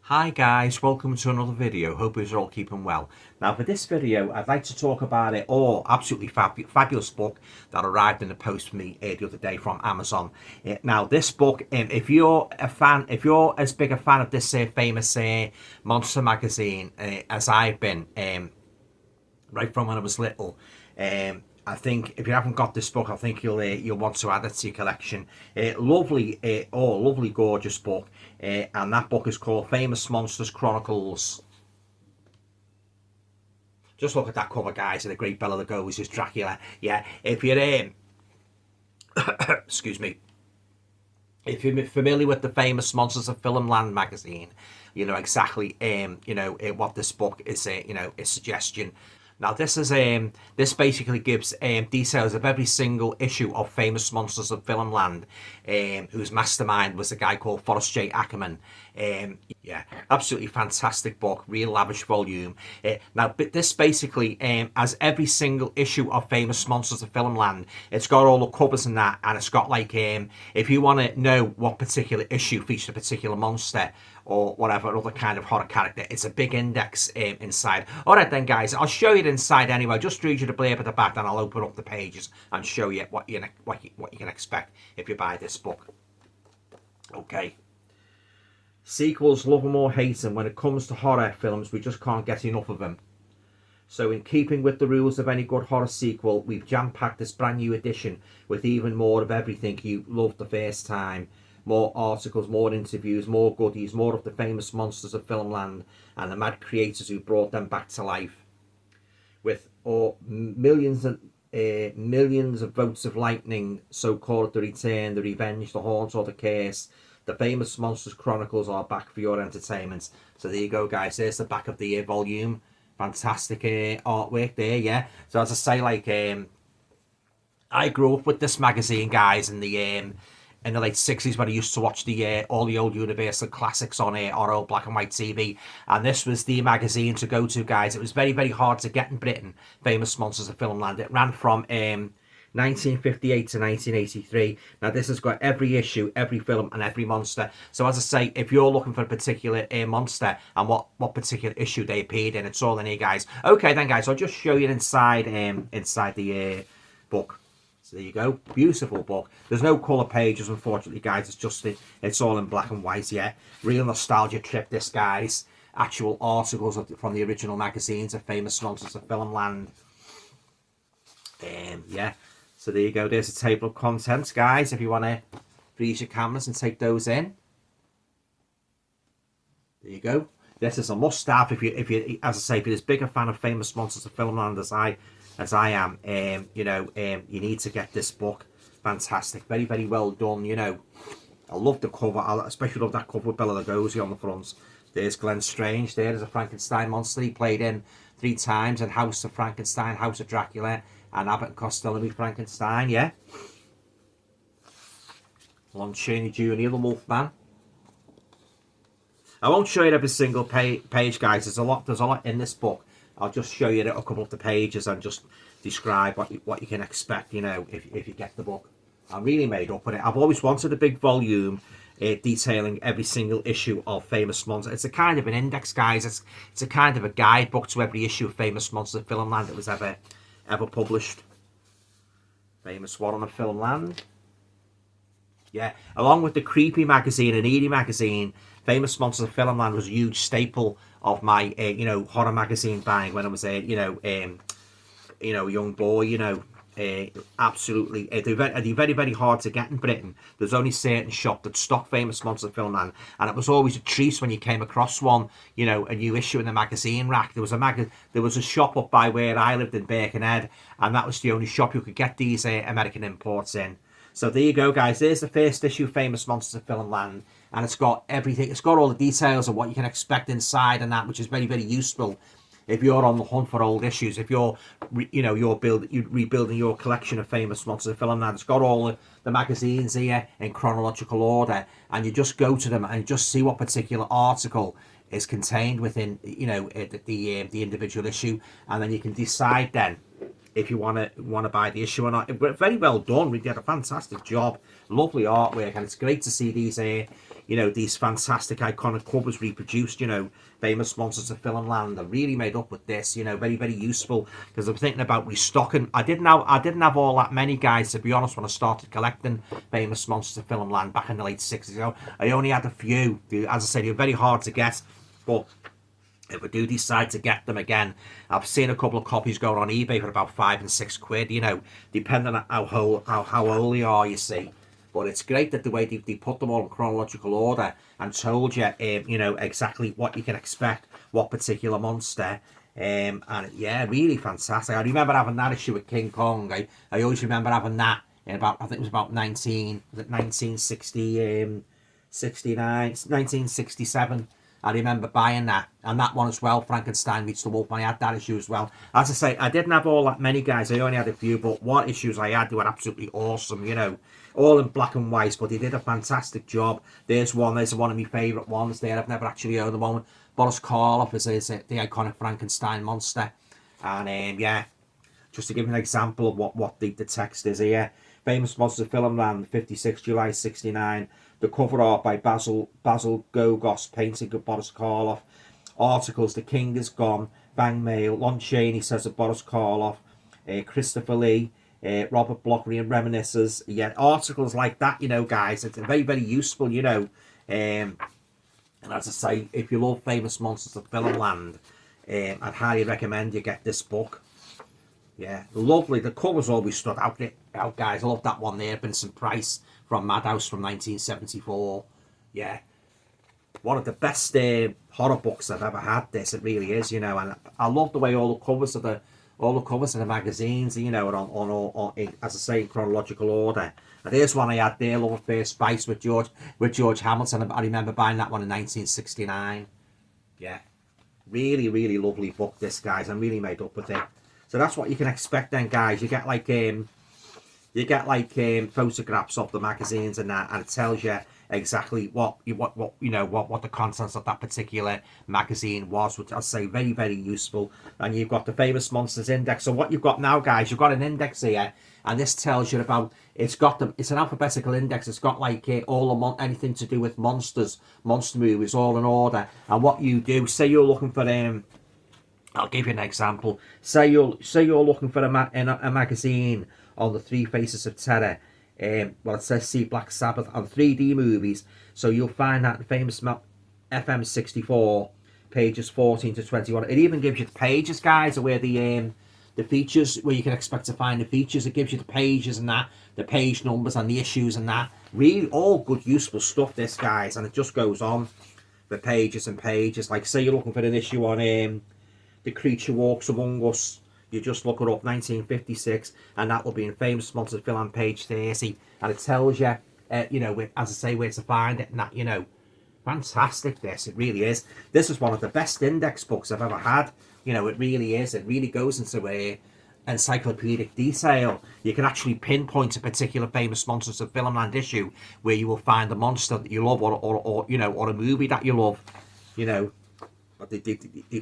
Hi guys, welcome to another video. Hope you're all keeping well. Now for this video, I'd like to talk about it absolutely fabulous book that arrived in the post for me the other day from Amazon. Now this book, if you're as big a fan of this famous monster magazine as I've been, right from when I was little, I think if you haven't got this book, I think you'll want to add it to your collection. Lovely, gorgeous book, and that book is called Famous Monsters Chronicles. Just look at that cover, guys, and the great Bela Lugosi's Dracula. Yeah, if you're excuse me, if you're familiar with the famous Monsters of Filmland magazine, you know exactly what this book is. A suggestion. Now this basically gives details of every single issue of Famous Monsters of Filmland, whose mastermind was a guy called Forrest J. Ackerman. Yeah, absolutely fantastic book, real lavish volume. Now this basically as every single issue of Famous Monsters of Filmland, it's got all the covers and that, and it's got like if you want to know what particular issue featured a particular monster or whatever other kind of horror character, it's a big index inside. All right then, guys, I'll show you it inside anyway. I'll just read you the blurb at the back, then I'll open up the pages and show you what you can expect if you buy this book. Okay. Sequels, love them or hate them. When it comes to horror films, we just can't get enough of them. So in keeping with the rules of any good horror sequel, we've jam-packed this brand new edition with even more of everything you loved the first time. More articles, more interviews, more goodies, more of the famous monsters of Filmland and the mad creators who brought them back to life. With millions of votes of lightning, so call it the return, the revenge, the haunt or the curse. The Famous Monsters Chronicles are back for your entertainment. So there you go, guys. There's the back of the volume. Fantastic artwork there, yeah. So as I say, like I grew up with this magazine, guys, in the late 60s when I used to watch all the old Universal classics on old black and white TV, and this was the magazine to go to, guys. It was very, very hard to get in Britain, Famous Monsters of Filmland. It ran from 1958 to 1983. Now this has got every issue, every film and every monster. So as I say, if you're looking for a particular monster and what particular issue they appeared in, it's all in here, guys. Okay then, guys, I'll just show you inside the book. So there you go, beautiful book. There's no colour pages, unfortunately, guys. It's all in black and white. Yeah, real nostalgia trip, this, guys. Actual articles from the original magazines of Famous Monsters of Filmland. Yeah. So there you go. There's a table of contents, guys. If you want to freeze your cameras and take those in, there you go. This is a must-have if you, as I say, if you're as big a fan of Famous Monsters of Filmland as I am, you need to get this book. Fantastic, very, very well done. You know, I love the cover. I especially love that cover with Bela Lugosi on the front. There's Glenn Strange. There's a Frankenstein monster he played in 3 times in House of Frankenstein, House of Dracula, and Abbott and Costello with Frankenstein. Yeah. Lon Chaney Jr., the Wolfman. I won't show you every single page, guys. There's a lot in this book. I'll just show you a couple of the pages and just describe what you can expect, you know, if you get the book. I'm really made up with it. I've always wanted a big volume detailing every single issue of Famous Monsters. It's a kind of an index, guys. It's a kind of a guidebook to every issue of Famous Monsters of Filmland that was ever published. Famous one on the Filmland. Yeah, along with the Creepy magazine and Eerie magazine, Famous Monsters of Filmland was a huge staple of my horror magazine buying when I was a young boy. Absolutely, they're very, very hard to get in Britain. There's only certain shop that stock Famous Monsters of Filmland, and it was always a treat when you came across one, a new issue in the magazine rack. There was a shop up by where I lived in Birkenhead, and that was the only shop you could get these American imports in. So there you go, guys. There's the first issue, Famous Monsters of Filmland, and it's got everything. It's got all the details of what you can expect inside and that, which is very, very useful if you're on the hunt for old issues. If you're rebuilding your collection of Famous Monsters of Filmland, it's got all the magazines here in chronological order, and you just go to them and just see what particular article is contained within the individual issue, and then you can decide then if you want to buy the issue or not. Very well done. We did a fantastic job, lovely artwork, and it's great to see these you know, these fantastic iconic covers reproduced, you know, famous Monsters of Filmland. I really made up with this, you know, very, very useful, because I'm thinking about restocking. I didn't have all that many, guys, to be honest, when I started collecting famous Monsters of Filmland back in the late 60s. You know, I only had a few. As I said, they're very hard to get, but if I do decide to get them again, I've seen a couple of copies going on eBay for about £5 and £6, you know, depending on how old they are, you see. But it's great that the way they put them all in chronological order and told you, you know, exactly what you can expect, what particular monster. And yeah, really fantastic. I remember having that issue with King Kong. I always remember having that in about, I think it was about 1960, 1967. I remember buying that, and that one as well, Frankenstein meets the Wolfman. I had that issue as well. As I say, I didn't have all that many, guys. I only had a few, but what issues I had, they were absolutely awesome, you know. All in black and white, but they did a fantastic job. There's one of my favourite ones there. I've never actually owned the one. Boris Karloff is the iconic Frankenstein monster. And yeah, just to give you an example of what the text is here. Famous Monsters of Filmland, 56 July 69. The cover art by Basil Gogos, painting of Boris Karloff. Articles: The King is Gone, Bang Mail, Lon Chaney says of Boris Karloff, Christopher Lee, Robert Bloch reminisces. Yeah, articles like that, you know, guys. It's very, very useful, you know. And as I say, if you love famous Monsters of Filmland, I'd highly recommend you get this book. Yeah, lovely. The covers always stood out, guys. I love that one there, Vincent Price from Madhouse from 1974. Yeah, one of the best horror books I've ever had. This, it really is, you know. And I love the way all the covers of the magazines, you know, are on as I say, in chronological order. And here's one I had there, Love at First Spice with George Hamilton. I remember buying that one in 1969. Yeah, really, really lovely book, this, guys. I'm really made up with it. So that's what you can expect then, guys. You get like photographs of the magazines and that, and it tells you exactly what the contents of that particular magazine was, which I'd say very, very useful. And you've got the famous monsters index. So what you've got now, guys, you've got an index here, and this tells you about, it's an alphabetical index. It's got like anything to do with monster movies, all in order. And what you do, say you're looking for I'll give you an example. Say you're looking for a magazine on the Three Faces of Terror. Well, it says see Black Sabbath on 3D movies. So you'll find that the famous FM 64, pages 14 to 21. It even gives you the pages, guys, where the features, where you can expect to find the features. It gives you the pages and that, the page numbers and the issues and that. Really, all good, useful stuff, this, guys. And it just goes on for pages and pages. Like, say you're looking for an issue on The Creature Walks Among Us. You just look it up, 1956, and that will be in Famous Monsters of Film on page 30, and it tells you, you know, as I say, where to find it and that, you know. Fantastic, this, it really is. This is one of the best index books I've ever had. You know, it really is. It really goes into encyclopedic detail. You can actually pinpoint a particular famous Monsters of Filmland issue where you will find the monster that you love, or you know, or a movie that you love, you know. But they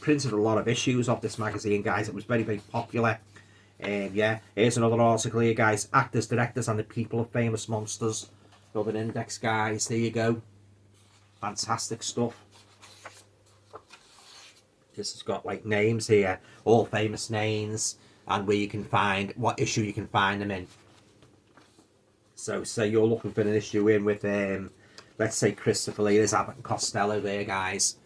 printed a lot of issues of this magazine, guys. It was very, very popular. Yeah, here's another article here, guys. Actors, directors, and the people of famous monsters. Another index, guys. There you go. Fantastic stuff. This has got like names here, all famous names, and where you can find what issue you can find them in. So, say you're looking for an issue in with, let's say, Christopher Lee. There's Abbott and Costello there, guys.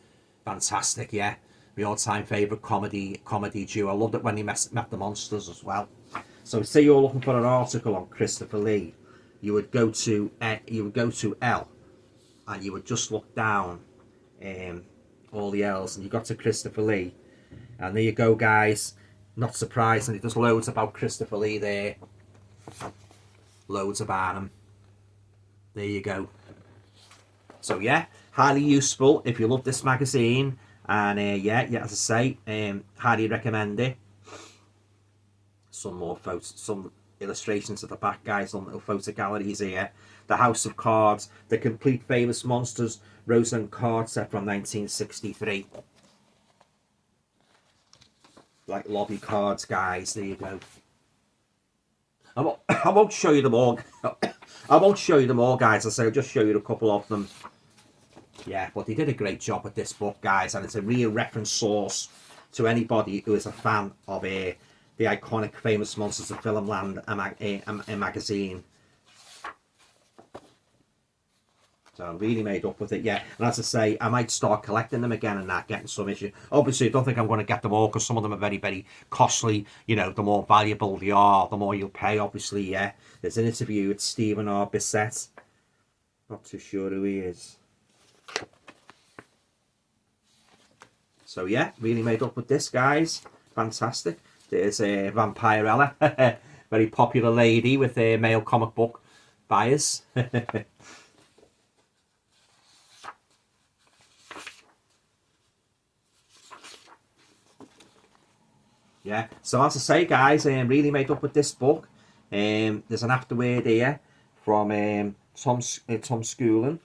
Fantastic, yeah. My all-time favourite comedy duo. I loved it when he met the monsters as well. So, say you're looking for an article on Christopher Lee, you would go to L, and you would just look down, all the L's, and you got to Christopher Lee, and there you go, guys. Not surprisingly, there's loads about Christopher Lee there. Loads about him. There you go. So yeah, highly useful if you love this magazine, and yeah, as I say, highly recommend it. Some more photos, some illustrations at the back, guys, some little photo galleries here. The House of Cards, the complete famous monsters Rosalind card set from 1963. Like lobby cards, guys. There you go. I won't show you them all. I won't show you them all, guys. I'll just show you a couple of them. Yeah, but they did a great job with this book, guys, and it's a real reference source to anybody who is a fan of the iconic, famous Monsters of Filmland a magazine. So I'm really made up with it, yeah. And as I say, I might start collecting them again and getting some issues. Obviously, I don't think I'm going to get them all because some of them are very, very costly. You know, the more valuable they are, the more you'll pay, obviously, yeah. There's an interview with Stephen R. Bissett. Not too sure who he is. So, yeah, really made up with this, guys. Fantastic. There's Vampirella, very popular lady with male comic book buyers. Yeah, so as I say, guys, really made up with this book. There's an afterword here from Tom Schoolen.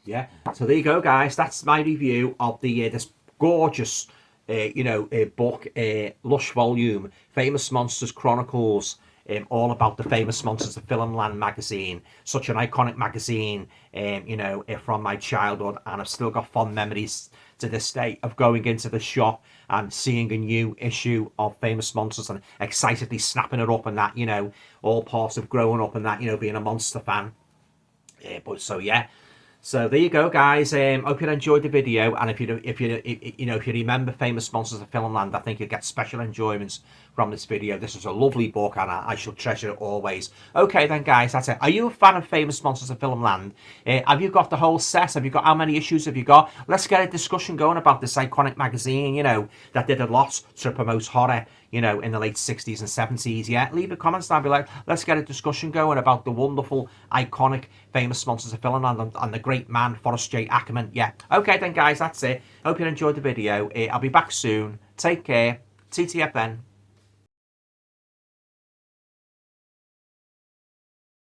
Yeah, so there you go, guys. That's my review of the this gorgeous, book, lush volume, Famous Monsters Chronicles. All about the famous Monsters of Filmland magazine. Such an iconic magazine, from my childhood, and I've still got fond memories to this day of going into the shop and seeing a new issue of Famous Monsters and excitedly snapping it up, and that, all parts of growing up and that, being a monster fan. But so yeah. So there you go, guys. Hope you enjoyed the video, and if you remember Famous Monsters of Filmland, I think you'll get special enjoyments from this video. This is a lovely book, and I shall treasure it always. Okay, then, guys, that's it. Are you a fan of Famous Monsters of Filmland? Have you got the whole set? Have you got, how many issues have you got? Let's get a discussion going about this iconic magazine. That did a lot to promote horror, in the late 60s and 70s. Yeah, leave a comment down below. Let's get a discussion going about the wonderful, iconic, Famous Monsters of Filmland and the great man, Forrest J. Ackerman. Yeah. Okay, then, guys, that's it. Hope you enjoyed the video. I'll be back soon. Take care. TTFN.